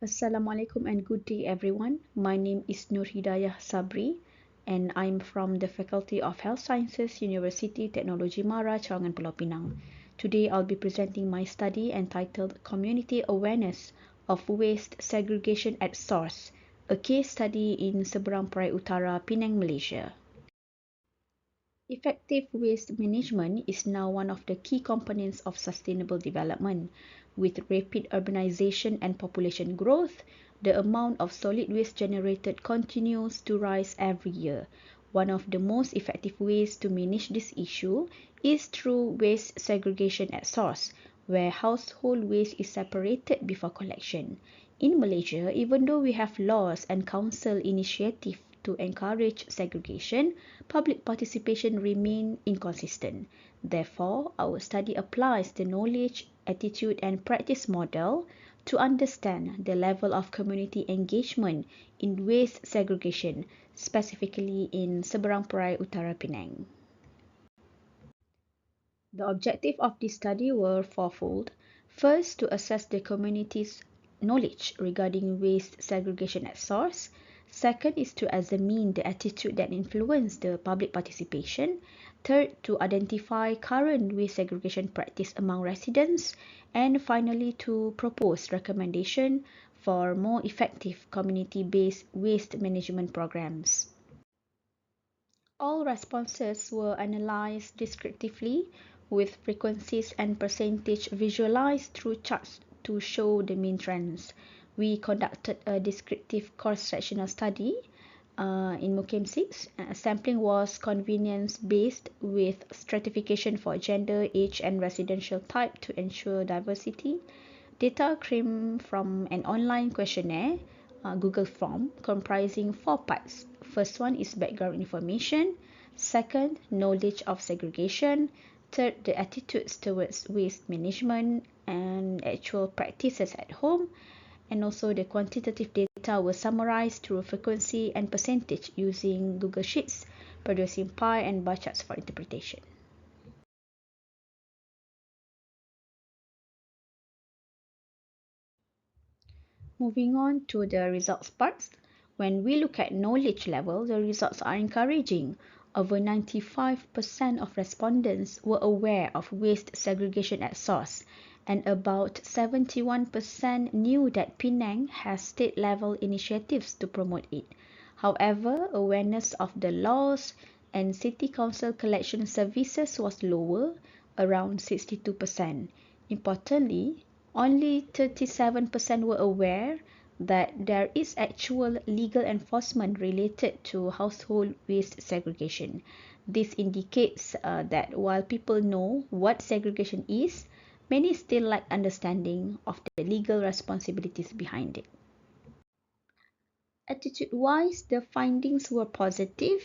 Assalamualaikum and good day everyone. My name is Nurhidayah Sabri and I'm from the Faculty of Health Sciences, Universiti, Teknologi Cawangan, Pulau Pinang. Today I'll be presenting my study entitled Community Awareness of Waste Segregation at Source, a case study in Seberang Perai Utara, Penang, Malaysia. Effective waste management is now one of the key components of sustainable development. With rapid urbanization and population growth, the amount of solid waste generated continues to rise every year. One of the most effective ways to manage this issue is through waste segregation at source, where household waste is separated before collection. In Malaysia, even though we have laws and council initiatives to encourage segregation, public participation remain inconsistent. Therefore, our study applies the knowledge, attitude and practice model to understand the level of community engagement in waste segregation, specifically in Seberang Perai Utara, Pinang. The objective of this study were fourfold. First, to assess the community's knowledge regarding waste segregation at source. Second is to examine the attitude that influenced the public participation. Third, to identify current waste segregation practice among residents. And finally, to propose recommendation for more effective community-based waste management programs. All responses were analyzed descriptively with frequencies and percentage visualized through charts to show the main trends. We conducted a descriptive cross-sectional study in MOCAM 6. Sampling was convenience-based with stratification for gender, age and residential type to ensure diversity. Data came from an online questionnaire, Google form, comprising 4 parts. First one is background information. Second, knowledge of segregation. Third, the attitudes towards waste management and actual practices at home. And also the quantitative data were summarized through frequency and percentage using Google Sheets, producing pie and bar charts for interpretation. Moving on to the results parts. When we look at knowledge level, the results are encouraging. Over 95% of respondents were aware of waste segregation at source, and about 71% knew that Penang has state-level initiatives to promote it. However, awareness of the laws and city council collection services was lower, around 62%. Importantly, only 37% were aware that there is actual legal enforcement related to household waste segregation. This indicates that while people know what segregation is, many still lack understanding of the legal responsibilities behind it. Attitude-wise, the findings were positive.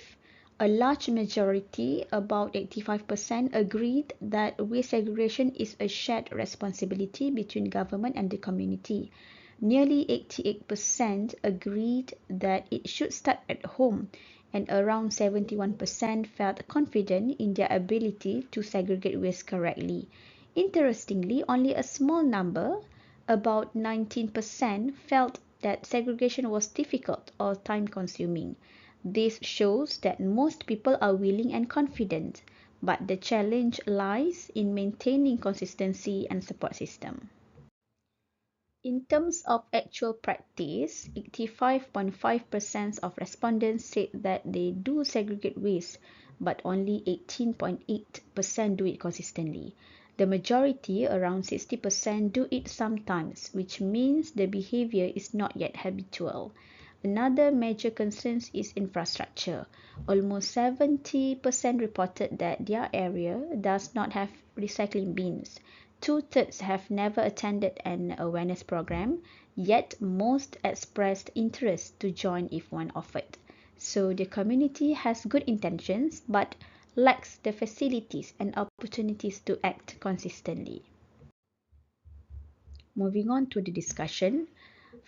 A large majority, about 85%, agreed that waste segregation is a shared responsibility between government and the community. Nearly 88% agreed that it should start at home, and around 71% felt confident in their ability to segregate waste correctly. Interestingly, only a small number, about 19%, felt that segregation was difficult or time-consuming. This shows that most people are willing and confident, but the challenge lies in maintaining consistency and support system. In terms of actual practice, 85.5% of respondents said that they do segregate waste, but only 18.8% do it consistently. The majority, around 60%, do it sometimes, which means the behavior is not yet habitual. Another major concern is infrastructure. Almost 70% reported that their area does not have recycling bins. Two-thirds have never attended an awareness program, yet most expressed interest to join if one offered. So the community has good intentions but lacks the facilities and opportunities to act consistently. Moving on to the discussion.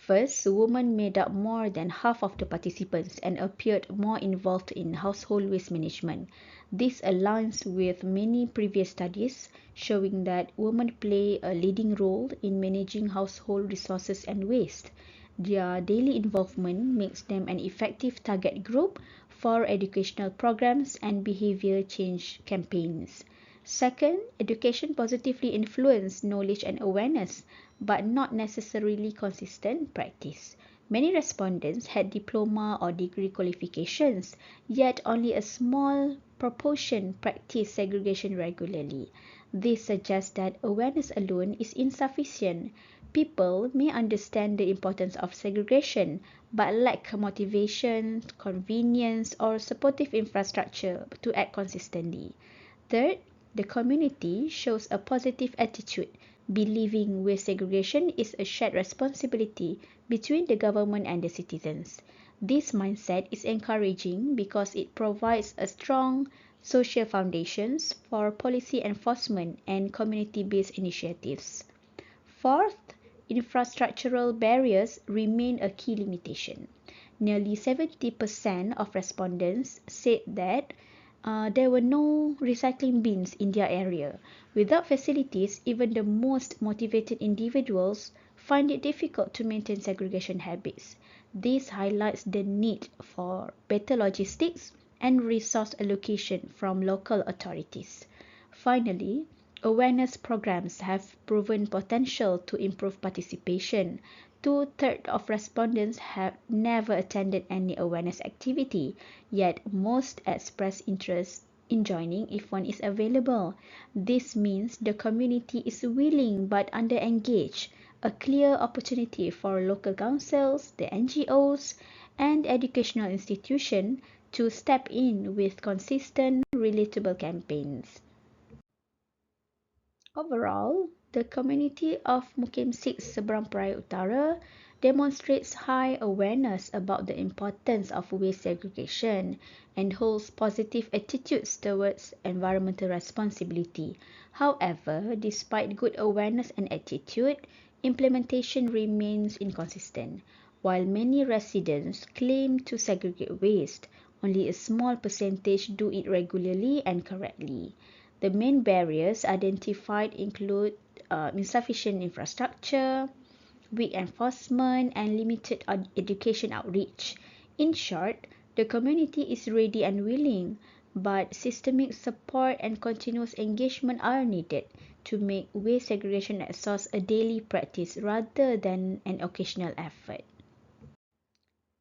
First, women made up more than half of the participants and appeared more involved in household waste management. This aligns with many previous studies showing that women play a leading role in managing household resources and waste. Their daily involvement makes them an effective target group for educational programs and behavior change campaigns. Second, education positively influences knowledge and awareness, but not necessarily consistent practice. Many respondents had diploma or degree qualifications, yet only a small proportion practice segregation regularly. This suggests that awareness alone is insufficient. People may understand the importance of segregation, but lack motivation, convenience, or supportive infrastructure to act consistently. Third, the community shows a positive attitude, believing waste segregation is a shared responsibility between the government and the citizens. This mindset is encouraging because it provides a strong social foundations for policy enforcement and community-based initiatives. Fourth, infrastructural barriers remain a key limitation. Nearly 70% of respondents said that there were no recycling bins in their area. Without facilities, even the most motivated individuals find it difficult to maintain segregation habits. This highlights the need for better logistics and resource allocation from local authorities. Finally, awareness programs have proven potential to improve participation. Two-thirds of respondents have never attended any awareness activity, yet most express interest in joining if one is available. This means the community is willing but under-engaged, a clear opportunity for local councils, the NGOs, and educational institutions to step in with consistent, relatable campaigns. Overall, the community of Mukim 6 Seberang Perai Utara demonstrates high awareness about the importance of waste segregation and holds positive attitudes towards environmental responsibility. However, despite good awareness and attitude, implementation remains inconsistent. While many residents claim to segregate waste, only a small percentage do it regularly and correctly. The main barriers identified include insufficient infrastructure, weak enforcement, and limited education outreach. In short, the community is ready and willing, but systemic support and continuous engagement are needed to make waste segregation at source a daily practice rather than an occasional effort.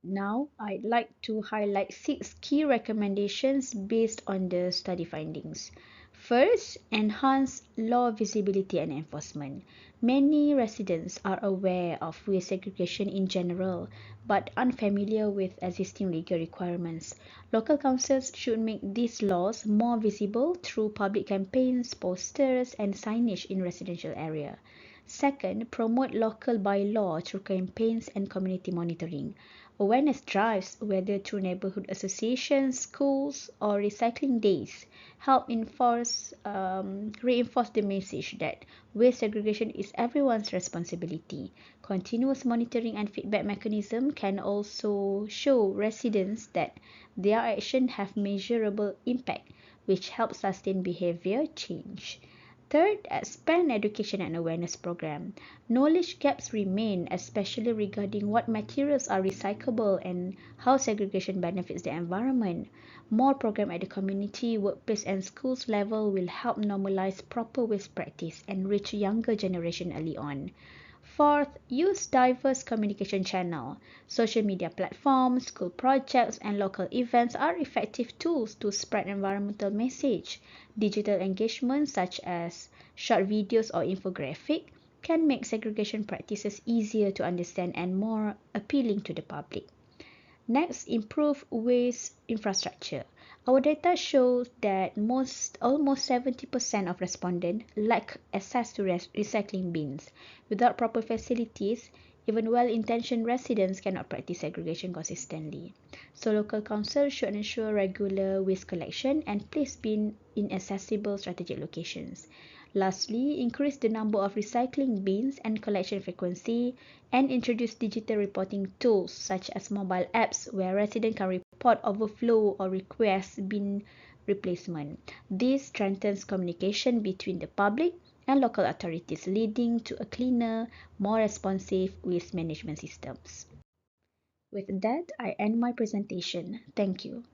Now, I'd like to highlight 6 key recommendations based on the study findings. First, enhance law visibility and enforcement. Many residents are aware of waste segregation in general, but unfamiliar with existing legal requirements. Local councils should make these laws more visible through public campaigns, posters, and signage in residential area. Second, promote local bylaw through campaigns and community monitoring. Awareness drives, whether through neighborhood associations, schools, or recycling days, help reinforce the message that waste segregation is everyone's responsibility. Continuous monitoring and feedback mechanism can also show residents that their actions have measurable impact, which helps sustain behavior change. Third, expand education and awareness program. Knowledge gaps remain, especially regarding what materials are recyclable and how segregation benefits the environment. More program at the community, workplace and schools level will help normalize proper waste practice and reach younger generation early on. Fourth, use diverse communication channel. Social media platforms, school projects, and local events are effective tools to spread environmental message. Digital engagement such as short videos or infographic can make segregation practices easier to understand and more appealing to the public. Next, improve waste infrastructure. Our data shows that almost 70% of respondents lack access to recycling bins. Without proper facilities, even well-intentioned residents cannot practice segregation consistently. So local councils should ensure regular waste collection and place bins in accessible strategic locations. Lastly, increase the number of recycling bins and collection frequency, and introduce digital reporting tools such as mobile apps where residents can report overflow or request bin replacement. This strengthens communication between the public and local authorities, leading to a cleaner, more responsive waste management systems. With that, I end my presentation. Thank you.